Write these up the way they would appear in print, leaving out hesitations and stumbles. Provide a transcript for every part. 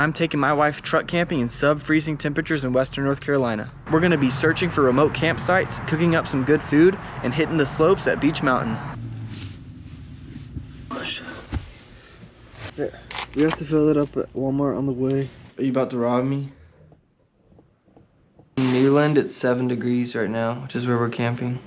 I'm taking my wife truck camping in sub-freezing temperatures in western North Carolina. We're gonna be searching for remote campsites, cooking up some good food, and hitting the slopes at Beach Mountain. Yeah, we have to fill it up at Walmart on the way. Are you about to rob me? In Newland, it's 7 degrees right now, which is where we're camping.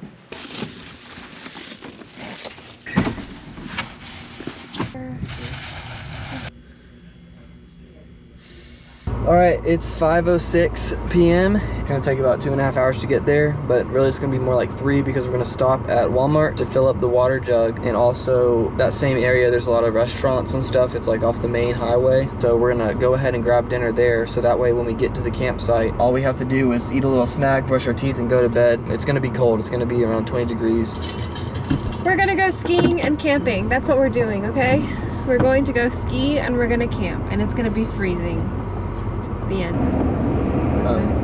Alright, it's 5:06 p.m. It's gonna take about 2.5 hours to get there, but really it's gonna be more like 3 because we're gonna stop at Walmart to fill up the water jug. And also, that same area, there's a lot of restaurants and stuff. It's like off the main highway. So we're gonna go ahead and grab dinner there, so that way when we get to the campsite, all we have to do is eat a little snack, brush our teeth, and go to bed. It's gonna be cold. It's gonna be around 20 degrees. We're gonna go skiing and camping. That's what we're doing, okay? We're going to go ski and we're gonna camp, and it's gonna be freezing. The end. Loose.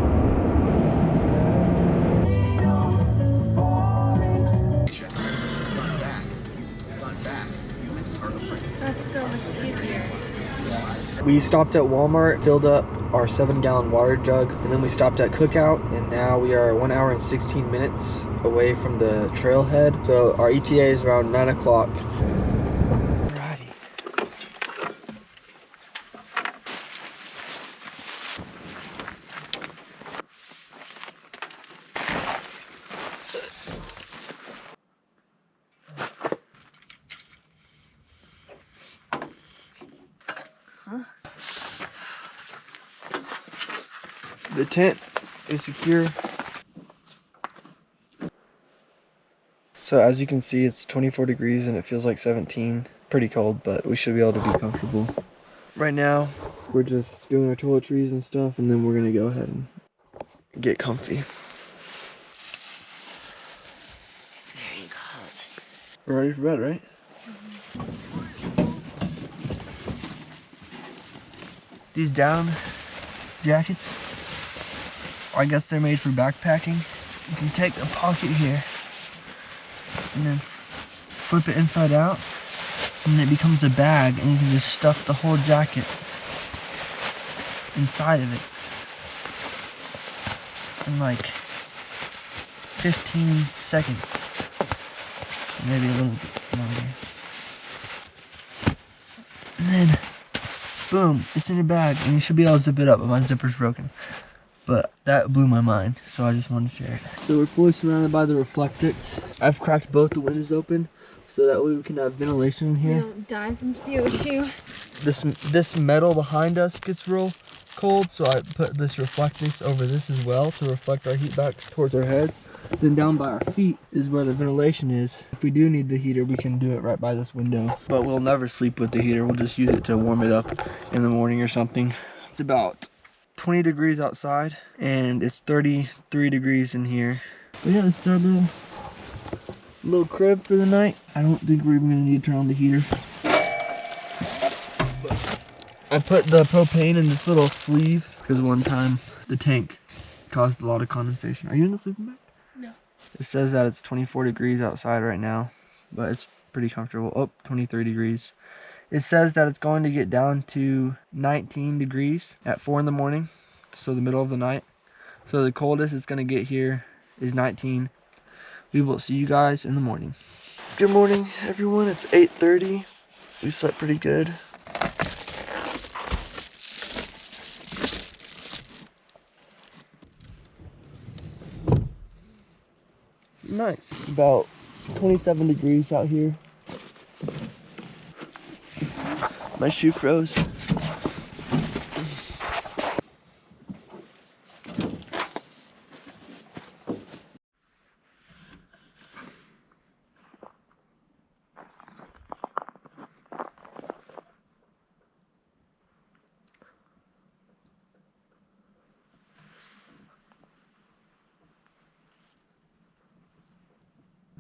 That's so much easier. We stopped at Walmart, filled up our 7-gallon water jug, and then we stopped at Cookout, and now we are 1 hour and 16 minutes away from the trailhead. So our ETA is around 9 o'clock. The tent is secure. So as you can see, it's 24 degrees and it feels like 17. Pretty cold, but we should be able to be comfortable. Right now, we're just doing our toiletries and stuff, and then we're gonna go ahead and get comfy. Very cold. We're ready for bed, right? These down jackets, I guess they're made for backpacking. You can take a pocket here and then flip it inside out, and it becomes a bag, and you can just stuff the whole jacket inside of it in like 15 seconds, maybe a little bit longer. And then boom, it's in your bag, and you should be able to zip it up, but my zipper's broken. But that blew my mind, so I just wanted to share it. So we're fully surrounded by the reflectix. I've cracked both the windows open, so that way we can have ventilation in here. You don't die from CO2. This metal behind us gets real cold, so I put this reflectix over this as well to reflect our heat back towards our heads. Then down by our feet is where the ventilation is. If we do need the heater, we can do it right by this window. But we'll never sleep with the heater. We'll just use it to warm it up in the morning or something. It's about 20 degrees outside, and it's 33 degrees in here. But yeah, this is our little crib for the night. I don't think we're even gonna need to turn on the heater. I put the propane in this little sleeve because one time the tank caused a lot of condensation. Are you in the sleeping bag? No. It says that it's 24 degrees outside right now, but it's pretty comfortable. Oh, 23 degrees. It says that it's going to get down to 19 degrees at 4 in the morning, so the middle of the night. So the coldest it's going to get here is 19. We will see you guys in the morning. Good morning, everyone. It's 8:30. We slept pretty good. Nice. About 27 degrees out here. My shoe froze.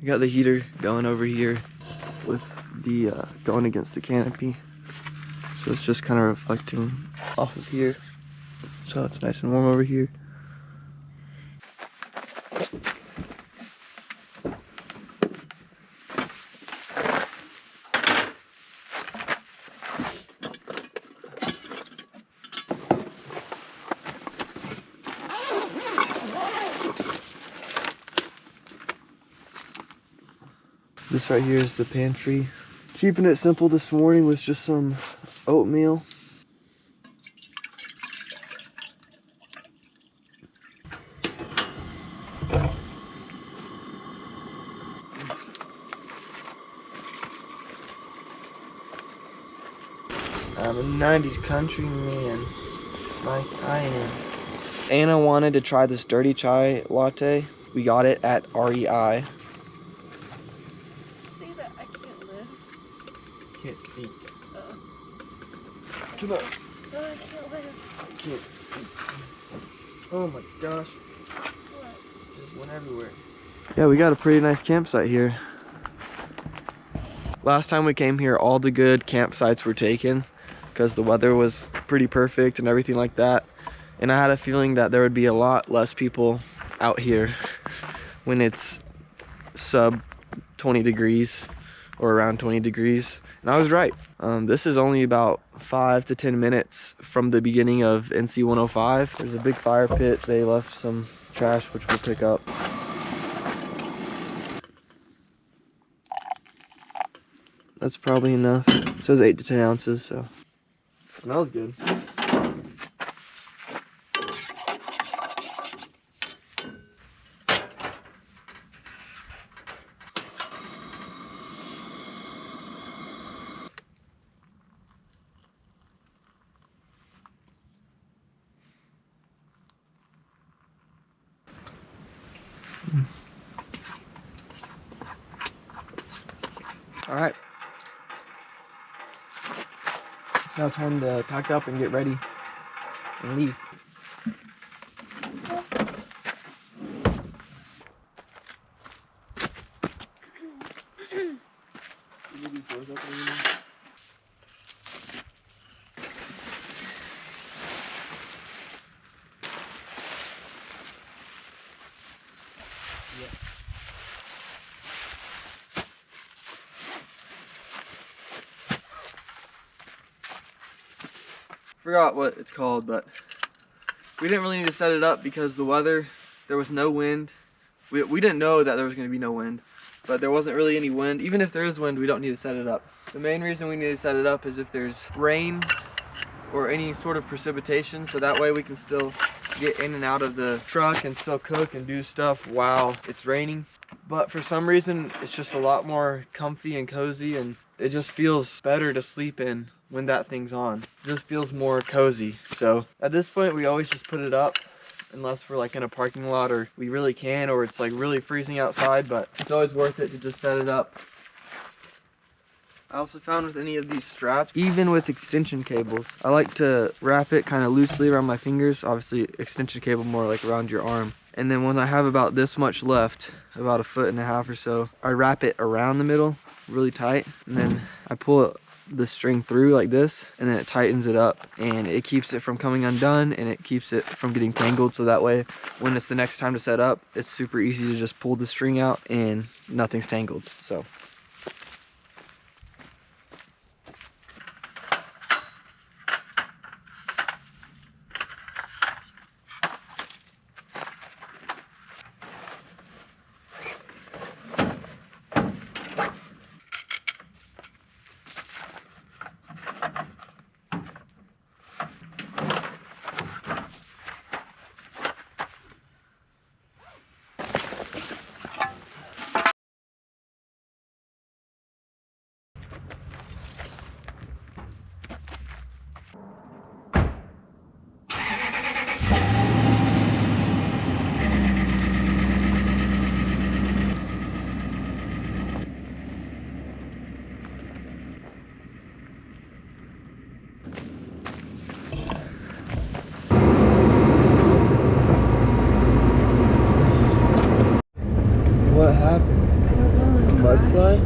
I got the heater going over here with the going against the canopy, so it's just kind of reflecting off of here, so it's nice and warm over here. This right here is the pantry. Keeping it simple this morning with just some oatmeal. I'm a 90s country man, like I am. Anna wanted to try this dirty chai latte. We got it at REI. Say that I can't live. Can't speak. Come on. I can't live. I can't speak. Oh my gosh. What? Just went everywhere. Yeah, we got a pretty nice campsite here. Last time we came here, all the good campsites were taken because the weather was pretty perfect and everything like that. And I had a feeling that there would be a lot less people out here when it's sub 20 degrees or around 20 degrees. And I was right. This is only about 5 to 10 minutes from the beginning of NC 105. There's a big fire pit. They left some trash, which we'll pick up. That's probably enough. It says 8 to 10 ounces, so. It smells good. All right. It's now time to pack up and get ready and leave. Forgot what it's called, but we didn't really need to set it up because the weather, there was no wind. We didn't know that there was going to be no wind, but there wasn't really any wind. Even if there is wind, we don't need to set it up. The main reason we need to set it up is if there's rain or any sort of precipitation, so that way we can still get in and out of the truck and still cook and do stuff while it's raining. But for some reason, it's just a lot more comfy and cozy, and it just feels better to sleep in when that thing's on. It just feels more cozy. So at this point, we always just put it up unless we're like in a parking lot or we really can, or it's like really freezing outside, but it's always worth it to just set it up. I also found with any of these straps, even with extension cables, I like to wrap it kind of loosely around my fingers. Obviously extension cable more like around your arm. And then when I have about this much left, about 1.5 feet or so, I wrap it around the middle really tight, and then I pull the string through like this, and then it tightens it up, and it keeps it from coming undone, and it keeps it from getting tangled, so that way when it's the next time to set up, it's super easy to just pull the string out and nothing's tangled. So what happened? I don't know. Mudslide?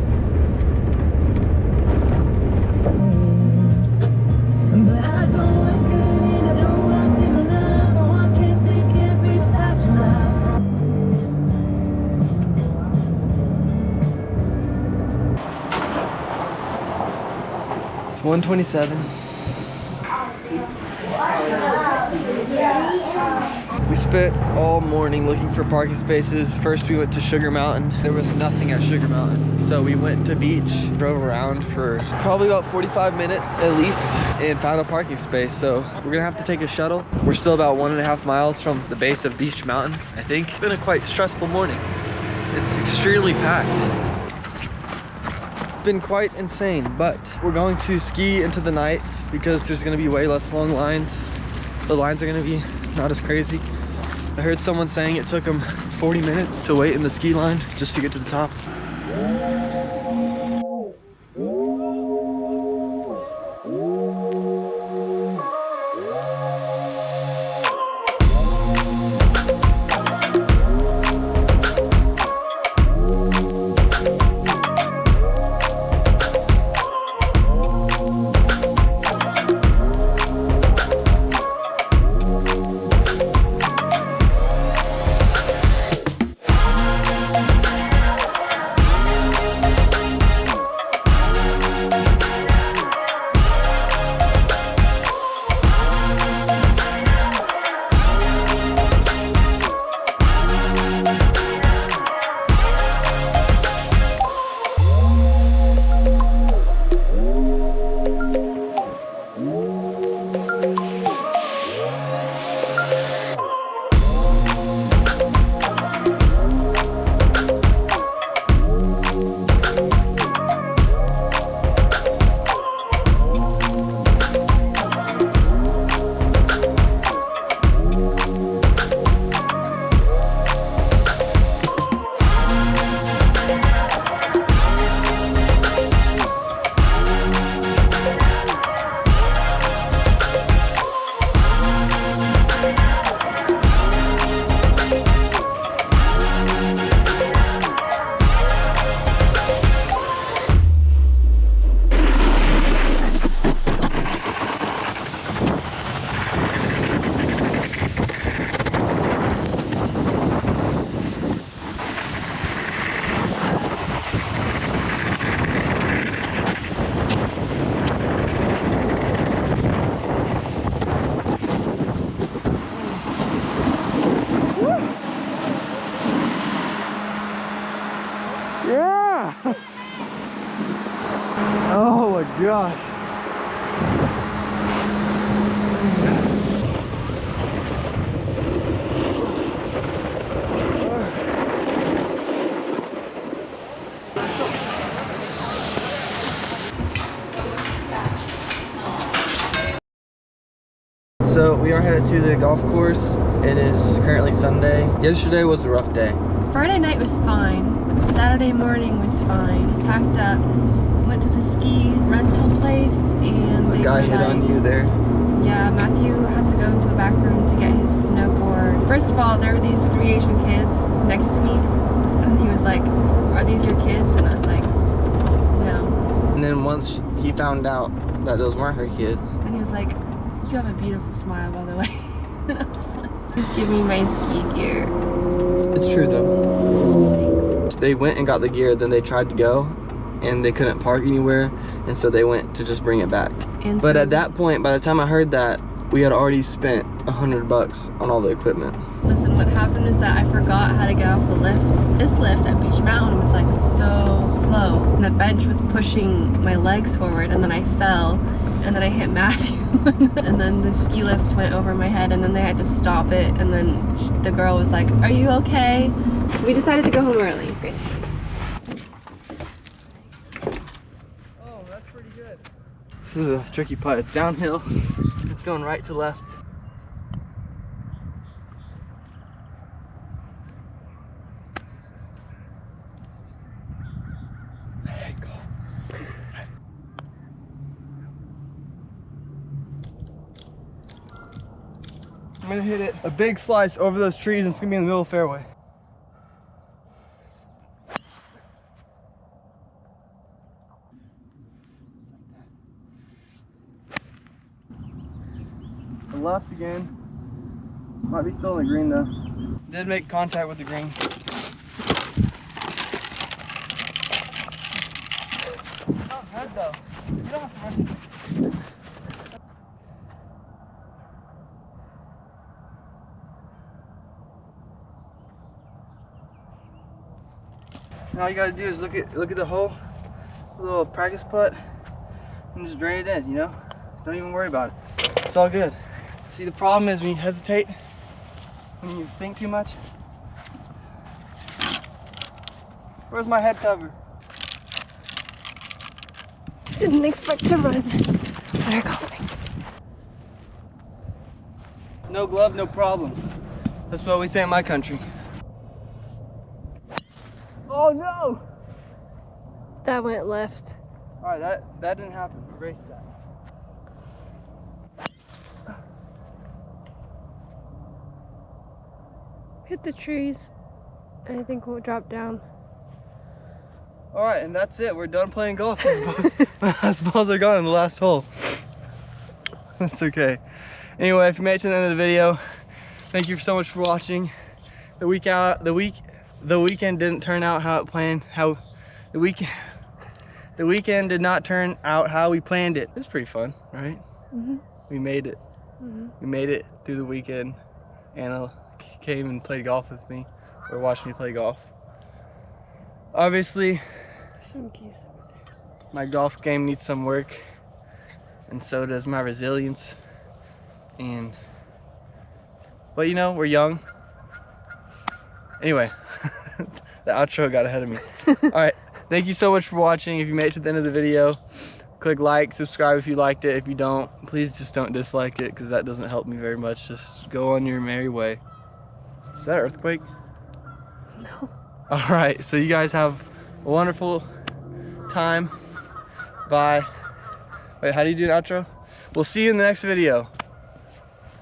But I don't want good and I don't want new love. Oh, I can't take every without your love. It's 1:27. We spent all morning looking for parking spaces. First we went to Sugar Mountain. There was nothing at Sugar Mountain. So we went to beach, drove around for probably about 45 minutes at least, and found a parking space. So we're gonna have to take a shuttle. We're still about 1.5 miles from the base of Beach Mountain, I think. It's been a quite stressful morning. It's extremely packed. It's been quite insane, but we're going to ski into the night because there's gonna be way less long lines. The lines are gonna be not as crazy. I heard someone saying it took them 40 minutes to wait in the ski line just to get to the top. Yeah! Oh my gosh. So we are headed to the golf course. It is currently Sunday. Yesterday was a rough day. Friday night was fine. Saturday morning was fine. Packed up, went to the ski rental place, and The guy hit on you there. Yeah, Matthew had to go into a back room to get his snowboard. First of all, there were these 3 Asian kids next to me, and he was like, "Are these your kids?" And I was like, "No." And then once he found out that those weren't her kids, And he was like, "You have a beautiful smile, by the way." And I was like, "Just give me my ski gear." it's true though. Thanks. They went and got the gear, then they tried to go and they couldn't park anywhere, and so they went to just bring it back. And But so- at that point, by the time I heard that, we had already spent $100 on all the equipment. Listen, what happened is that I forgot how to get off the lift. This lift at Beach Mountain was like so slow. And the bench was pushing my legs forward, and then I fell, and then I hit Matthew. And then the ski lift went over my head, and then they had to stop it, and then the girl was like, "Are you okay?" We decided to go home early, basically. Oh, that's pretty good. This is a tricky putt. It's downhill. It's going right to left. I'm gonna hit it a big slice over those trees, and it's gonna be in the middle of the fairway. The left again. Might be still in the green though. Did make contact with the green. Not head though. You don't have to run. And all you gotta do is look at the hole, a little practice putt, and just drain it in, you know? Don't even worry about it. It's all good. See, the problem is when you hesitate, when you think too much. Where's my head cover? Didn't expect to run. Better golfing. No glove, no problem. That's what we say in my country. Oh no! That went left. All right, that didn't happen. Erase that. Hit the trees. I think we'll drop down. All right, and that's it. We're done playing golf. My last balls are gone in the last hole. That's okay. Anyway, if you made it to the end of the video, thank you so much for watching. The weekend didn't turn out how it planned. The weekend did not turn out how we planned it. It was pretty fun, right? Mm-hmm. We made it. Mm-hmm. We made it through the weekend. Anna came and played golf with me, or watched me play golf. Obviously, my golf game needs some work, and so does my resilience. But you know, we're young. Anyway, the outro got ahead of me. All right, thank you so much for watching. If you made it to the end of the video, click like, subscribe if you liked it. If you don't, please just don't dislike it, because that doesn't help me very much. Just go on your merry way. Is that an earthquake? No. All right, so you guys have a wonderful time. Bye. Wait, how do you do an outro? We'll see you in the next video.